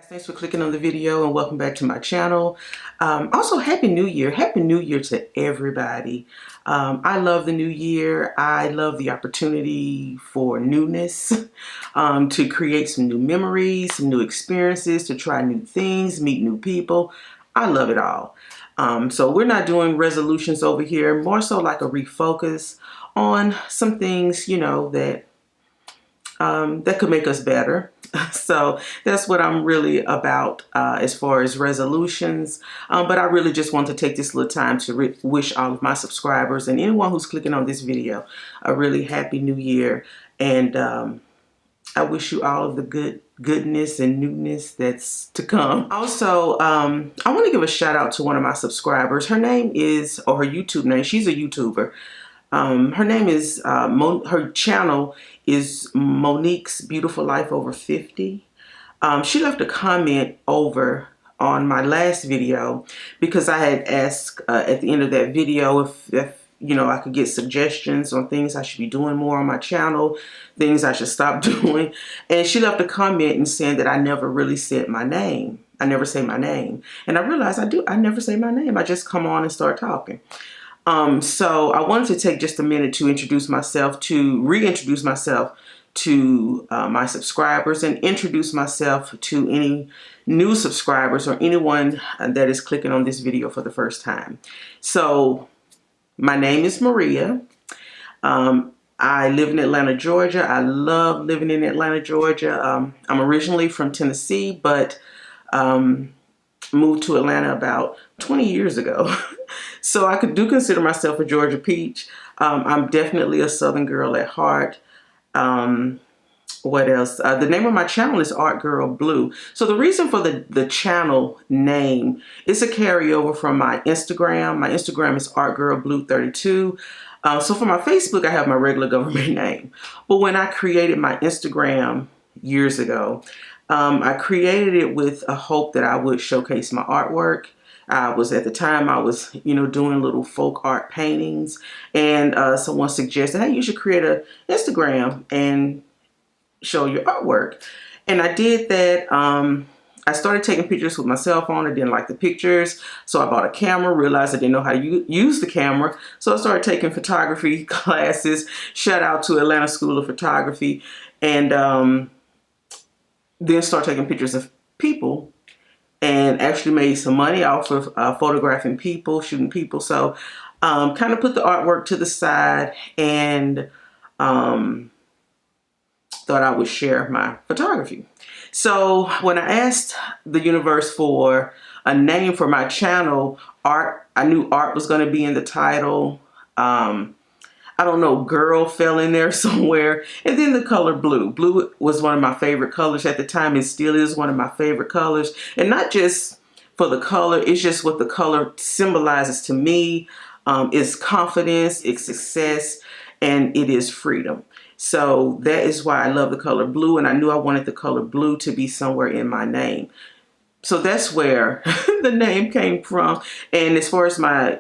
Thanks for clicking on the video and welcome back to my channel. Also, Happy New Year. Happy New Year to everybody. I love the new year. I love the opportunity for newness, to create some new memories, some new experiences, to try new things, meet new people. I love it all. So we're not doing resolutions over here, more so like a refocus on some things, you know, that could make us better. So that's what I'm really about as far as resolutions. But I really just want to take this little time to wish all of my subscribers and anyone who's clicking on this video a really happy new year. And I wish you all of the goodness and newness that's to come. Also, I want to give a shout out to one of my subscribers. Her name is, or her YouTube name, she's a YouTuber. Her name is, her channel is Monique's Beautiful Life Over 50. She left a comment over on my last video because I had asked at the end of that video if you know, I could get suggestions on things I should be doing more on my channel, things I should stop doing. And she left a comment and saying that I never really said my name. I never say my name. And I realized I never say my name. I just come on and start talking. So I wanted to take just a minute to reintroduce myself to my subscribers and introduce myself to any new subscribers or anyone that is clicking on this video for the first time. So my name is Maria. I live in Atlanta, Georgia. I love living in Atlanta, Georgia. I'm originally from Tennessee, but moved to Atlanta about 20 years ago. So I do consider myself a Georgia peach. I'm definitely a Southern girl at heart. What else? The name of my channel is Art Girl Blue. So the reason for the channel name is a carryover from my Instagram. My Instagram is Art Girl Blue 32. So for my Facebook, I have my regular government name. But when I created my Instagram years ago, I created it with a hope that I would showcase my artwork. At the time I was, you know, doing little folk art paintings, and someone suggested, hey, you should create an Instagram and show your artwork. And I did that. I started taking pictures with my cell phone. I didn't like the pictures, so I bought a camera, realized I didn't know how to use the camera. So I started taking photography classes. Shout out to Atlanta School of Photography. And then started taking pictures of people and actually made some money off of photographing people, shooting people. So kind of put the artwork to the side and thought I would share my photography. So when I asked the universe for a name for my channel, Art, I knew Art was going to be in the title. I don't know, girl fell in there somewhere. And then the color blue. Blue was one of my favorite colors at the time and still is one of my favorite colors. And not just for the color, it's just what the color symbolizes to me. It's confidence, it's success, and it is freedom. So that is why I love the color blue, and I knew I wanted the color blue to be somewhere in my name. So that's where the name came from. And as far as my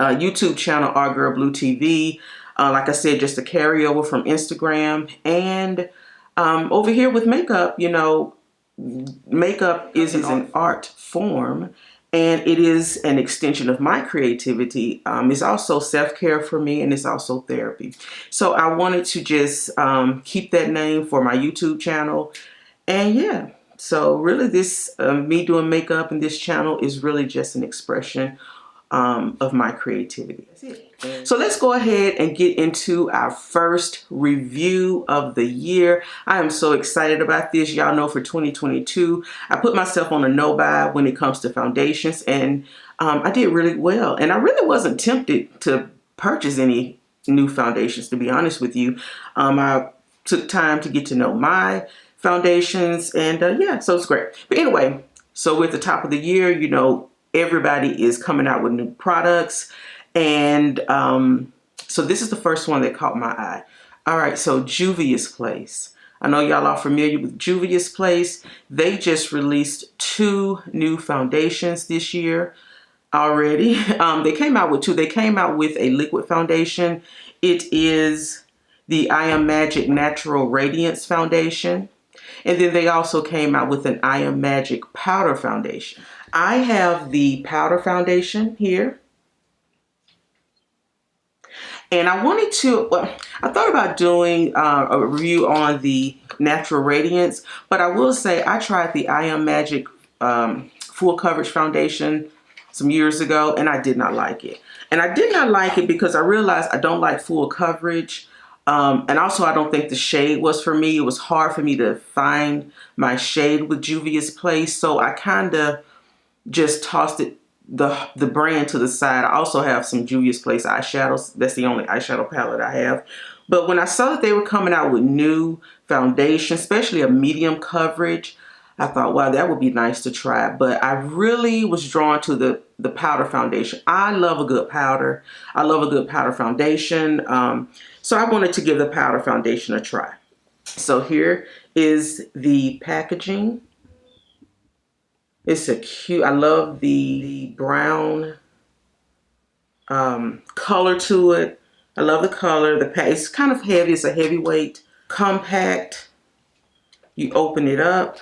YouTube channel, Art Girl Blue TV. Like I said, just a carryover from Instagram. And over here with makeup, you know, makeup is an art form, and it is an extension of my creativity. It's also self-care for me, and it's also therapy. So I wanted to just keep that name for my YouTube channel. And yeah, so really this, me doing makeup in this channel is really just an expression of my creativity. That's it. So let's go ahead and get into our first review of the year. I am so excited about this. Y'all know for 2022, I put myself on a no-buy when it comes to foundations, and I did really well. And I really wasn't tempted to purchase any new foundations, to be honest with you. I took time to get to know my foundations, and yeah, so it's great. But anyway, so we're at the top of the year, you know, everybody is coming out with new products. And so this is the first one that caught my eye. All right, so Juvia's Place. I know y'all are familiar with Juvia's Place. They just released 2 new foundations this year already. They came out with 2. They came out with a liquid foundation. It is the I Am Magic Natural Radiance Foundation. And then they also came out with an I Am Magic powder foundation. I have the powder foundation here. And I wanted to, well, I thought about doing a review on the Natural Radiance, but I will say I tried the I Am Magic full coverage foundation some years ago, and I did not like it. And I did not like it because I realized I don't like full coverage. And also I don't think the shade was for me. It was hard for me to find my shade with Juvia's Place. So I kind of just tossed it, the brand, to the side. I also have some Juvia's Place eyeshadows. That's the only eyeshadow palette I have. But when I saw that they were coming out with new foundation, especially a medium coverage, I thought, wow, that would be nice to try. But I really was drawn to the powder foundation. I love a good powder. I love a good powder foundation. So I wanted to give the powder foundation a try. So here is the packaging. It's a cute, I love the brown color to it. I love the color. It's kind of heavy. It's a heavyweight, compact. You open it up.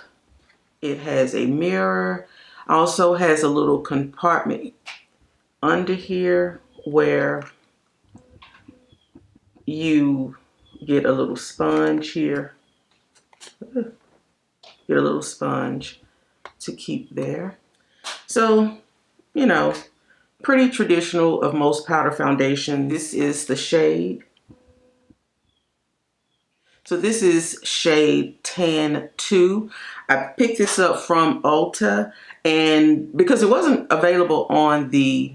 It has a mirror. Also has a little compartment under here where you get a little sponge here. Get a little sponge to keep there. So, you know, pretty traditional of most powder foundation. This is the shade. So this is shade Tan 2. I picked this up from Ulta, and because it wasn't available on the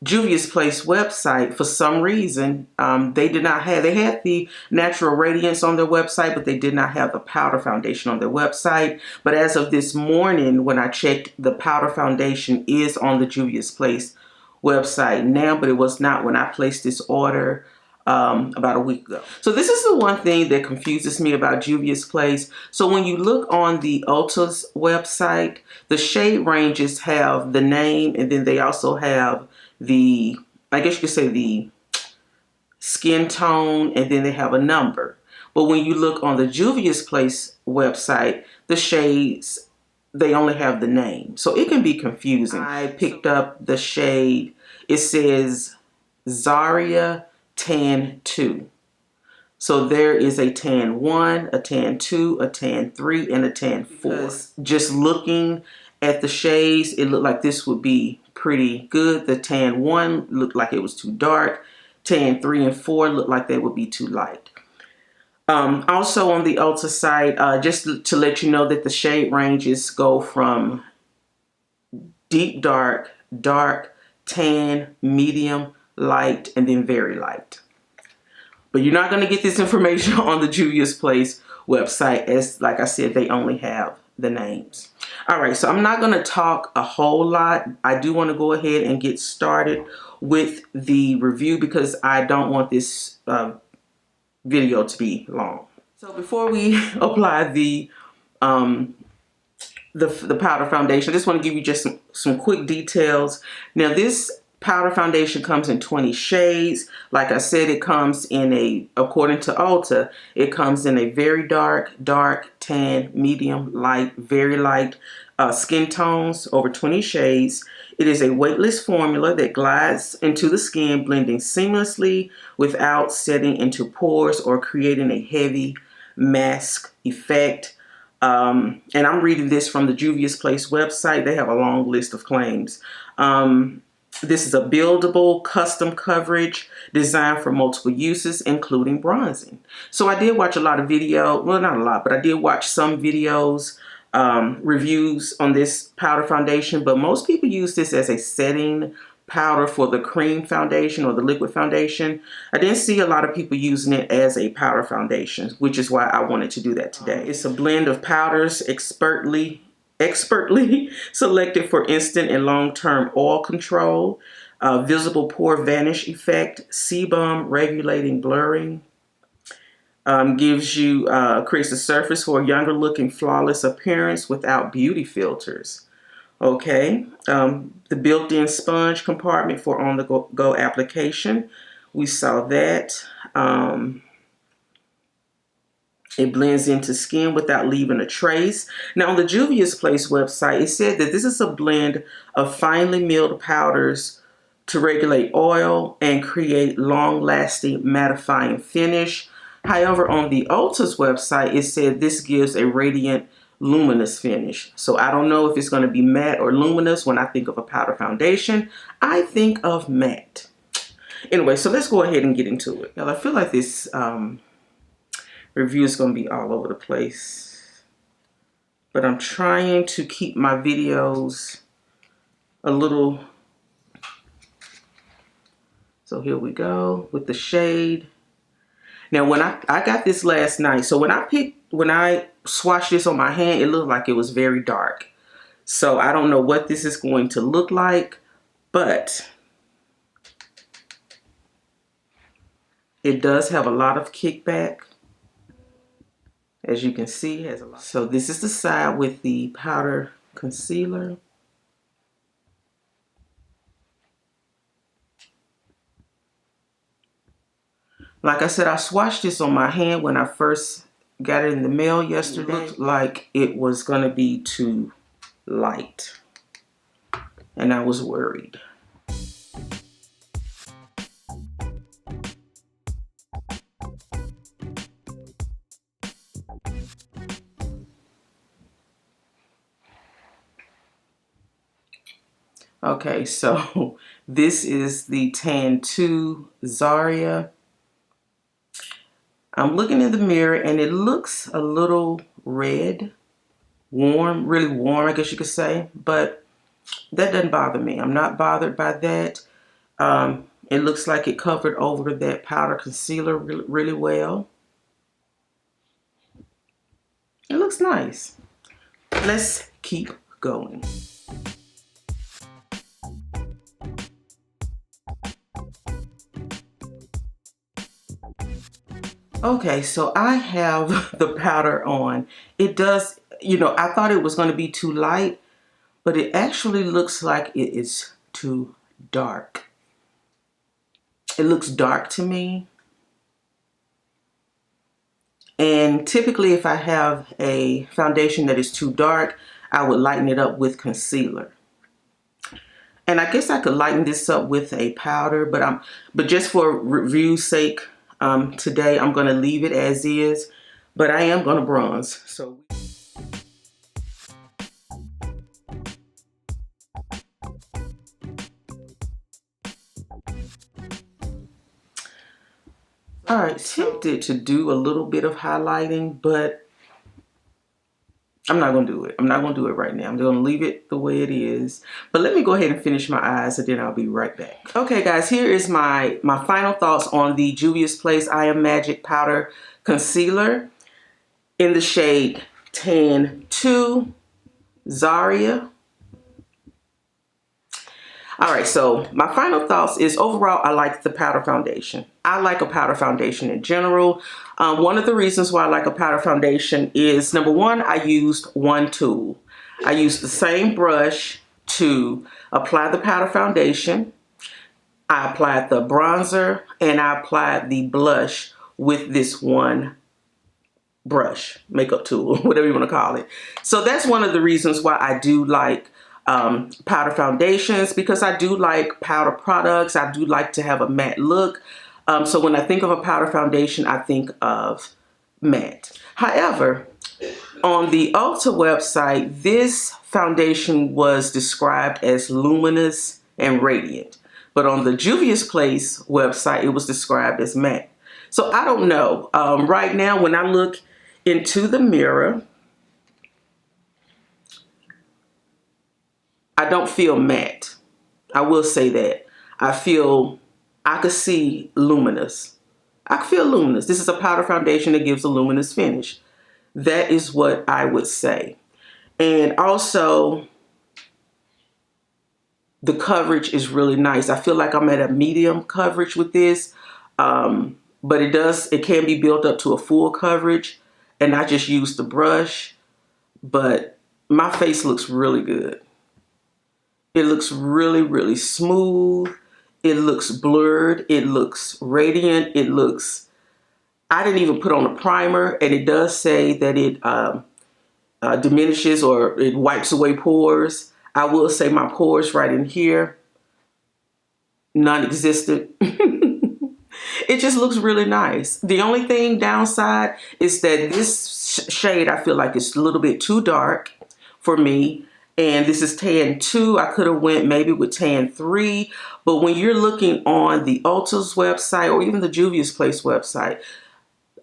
Juvia's Place website, for some reason, they had the Natural Radiance on their website, but they did not have the powder foundation on their website. But as of this morning, when I checked, the powder foundation is on the Juvia's Place website now, but it was not when I placed this order about a week ago. So this is the one thing that confuses me about Juvia's Place. So when you look on the Ulta's website, the shade ranges have the name, and then they also have the, I guess you could say, the skin tone, and then they have a number. But when you look on the Juvia's Place website, the shades, they only have the name. So it can be confusing. I picked up the shade, it says Zaria Tan 2. So there is a Tan 1, a Tan 2, a Tan 3, and a Tan 4. Because just looking at the shades, it looked like this would be pretty good. The Tan 1 looked like it was too dark. Tan 3 and 4 looked like they would be too light. Also on the Ulta site, just to let you know that the shade ranges go from deep dark, dark, tan, medium, light, and then very light. But you're not going to get this information on the Juvia's Place website, as, like I said, they only have the names. All right, so I'm not going to talk a whole lot. I do want to go ahead and get started with the review because I don't want this video to be long. So before we apply the powder foundation, I just want to give you just some quick details. Now this powder foundation comes in 20 shades. Like I said, it comes in according to Ulta, it comes in a very dark, dark, tan, medium, light, very light skin tones, over 20 shades. It is a weightless formula that glides into the skin, blending seamlessly without setting into pores or creating a heavy mask effect. And I'm reading this from the Juvia's Place website. They have a long list of claims. This is a buildable custom coverage designed for multiple uses, including bronzing. So I did watch a lot of video, well, not a lot, but I did watch some videos, reviews on this powder foundation, but most people use this as a setting powder for the cream foundation or the liquid foundation. I didn't see a lot of people using it as a powder foundation, which is why I wanted to do that today. It's a blend of powders expertly selected for instant and long-term oil control, visible pore vanish effect, sebum regulating blurring, gives you, creates a surface for a younger looking flawless appearance without beauty filters. Okay, the built-in sponge compartment for on-the-go application. We saw that. It blends into skin without leaving a trace. Now, on the Juvia's Place website, it said that this is a blend of finely milled powders to regulate oil and create long-lasting mattifying finish. However, on the Ulta's website, it said this gives a radiant, luminous finish. So I don't know if it's going to be matte or luminous. When I think of a powder foundation, I think of matte. Anyway, so let's go ahead and get into it. Now, I feel like this review is going to be all over the place, but I'm trying to keep my videos a little. So here we go with the shade. Now, when I got this last night, so when I swatched this on my hand, it looked like it was very dark. So I don't know what this is going to look like, but it does have a lot of kickback. As you can see, it has a lot. So this is the side with the powder concealer. Like I said, I swatched this on my hand when I first got it in the mail yesterday. It looked like it was going to be too light, and I was worried. Okay, so this is the Tan 2 Zaria. I'm looking in the mirror and it looks a little red, warm, really warm, I guess you could say, but that doesn't bother me. I'm not bothered by that. It looks like it covered over that powder concealer really well. It looks nice. Let's keep going. Okay, so I have the powder on. It does, you know, I thought it was going to be too light, but it actually looks like it is too dark. It looks dark to me. And typically if I have a foundation that is too dark, I would lighten it up with concealer. And I guess I could lighten this up with a powder, but just for review's sake, today I'm going to leave it as is, but I am going to bronze. So all right, tempted to do a little bit of highlighting, but I'm not going to do it. I'm not going to do it right now. I'm going to leave it the way it is. But let me go ahead and finish my eyes and then I'll be right back. Okay, guys, here is my final thoughts on the Juvia's Place I Am Magic Powder Concealer in the shade Tan 2 Zaria. All right, so my final thoughts is overall, I like the powder foundation. I like a powder foundation in general. One of the reasons why I like a powder foundation is, number one, I used one tool. I used the same brush to apply the powder foundation. I applied the bronzer and I applied the blush with this one brush, makeup tool, whatever you want to call it. So that's one of the reasons why I do like powder foundations, because I do like powder products. I do like to have a matte look. So when I think of a powder foundation, I think of matte. However, on the Ulta website, this foundation was described as luminous and radiant. But on the Juvia's Place website, it was described as matte. So I don't know. Right now, when I look into the mirror, I don't feel matte. I will say that. I could see luminous. I could feel luminous. This is a powder foundation that gives a luminous finish. That is what I would say. And also, the coverage is really nice. I feel like I'm at a medium coverage with this. But it can be built up to a full coverage. And I just used the brush. But my face looks really good. It looks really, really smooth. It looks blurred. It looks radiant. It looks, I didn't even put on a primer, and it does say that it diminishes or it wipes away pores. I will say my pores right in here, non-existent. It just looks really nice. The only thing downside is that this shade, I feel like it's a little bit too dark for me. And this is tan 2. I could have went maybe with tan 3. But when you're looking on the Ulta's website or even the Juvia's Place website,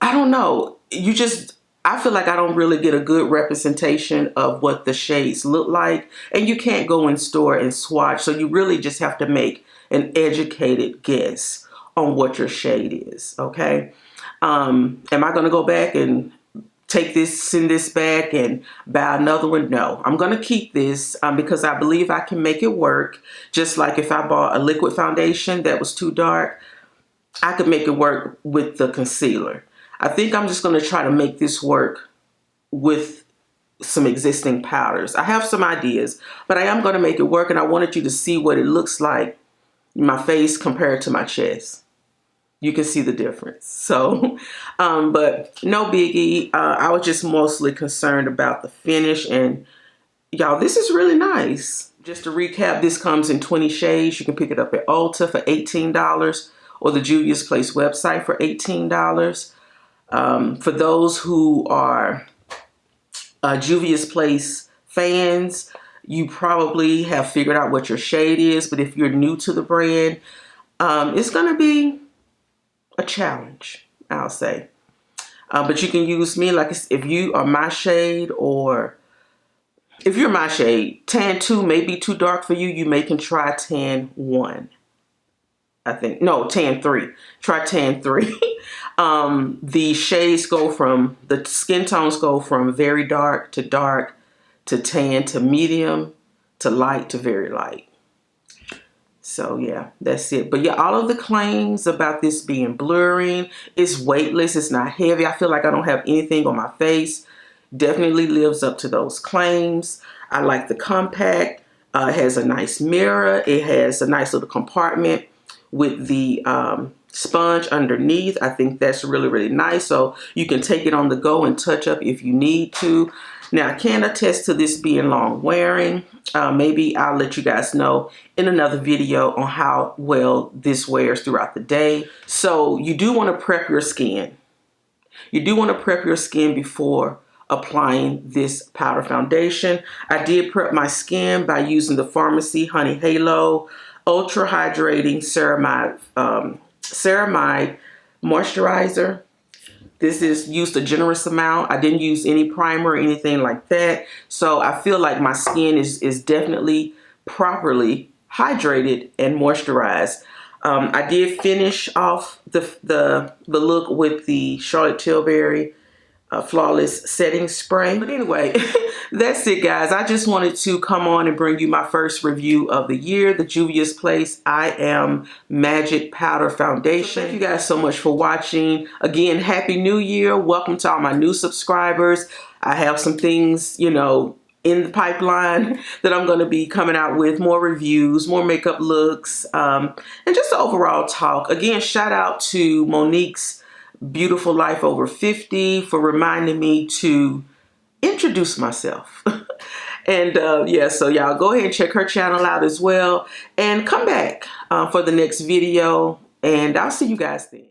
I don't know. I feel like I don't really get a good representation of what the shades look like. And you can't go in store and swatch. So you really just have to make an educated guess on what your shade is, okay? Am I going to go back and send this back and buy another one? No, I'm going to keep this because I believe I can make it work. Just like if I bought a liquid foundation that was too dark, I could make it work with the concealer. I think I'm just going to try to make this work with some existing powders. I have some ideas, but I am going to make it work, and I wanted you to see what it looks like in my face compared to my chest. You can see the difference. So, but no biggie. I was just mostly concerned about the finish, and y'all, this is really nice. Just to recap, this comes in 20 shades. You can pick it up at Ulta for $18 or the Juvia's Place website for $18. For those who are Juvia's Place fans, you probably have figured out what your shade is, but if you're new to the brand, it's going to be a challenge, I'll say. But you can use me like if you are my shade, or if you're my shade, tan 2 may be too dark for you. You may can try tan 1. I think, no, tan 3. Try tan 3. The shades go from, the skin tones go from very dark to tan to medium to light to very light. So yeah, that's it. But yeah, all of the claims about this being blurring, it's weightless, it's not heavy. I feel like I don't have anything on my face. Definitely lives up to those claims. I like the compact. It has a nice mirror. It has a nice little compartment with the sponge underneath. I think that's really, really nice. So you can take it on the go and touch up if you need to. Now, I can attest to this being long wearing. Maybe I'll let you guys know in another video on how well this wears throughout the day. So you do want to prep your skin. You do want to prep your skin before applying this powder foundation. I did prep my skin by using the Pharmacy Honey Halo Ultra Hydrating Ceramide Moisturizer. This is used a generous amount. I didn't use any primer or anything like that. So I feel like my skin is definitely properly hydrated and moisturized. I did finish off the look with the Charlotte Tilbury Flawless Setting Spray. But anyway, that's it, guys. I just wanted to come on and bring you my first review of the year, the Juvia's Place I Am Magic Powder Foundation. So thank you guys so much for watching. Again, Happy New Year. Welcome to all my new subscribers. I have some things, you know, in the pipeline that I'm going to be coming out with, more reviews, more makeup looks, and just the overall talk. Again, shout out to Monique's Beautiful Life Over 50 for reminding me to introduce myself. And yeah, so y'all go ahead and check her channel out as well, and come back for the next video, and I'll see you guys then.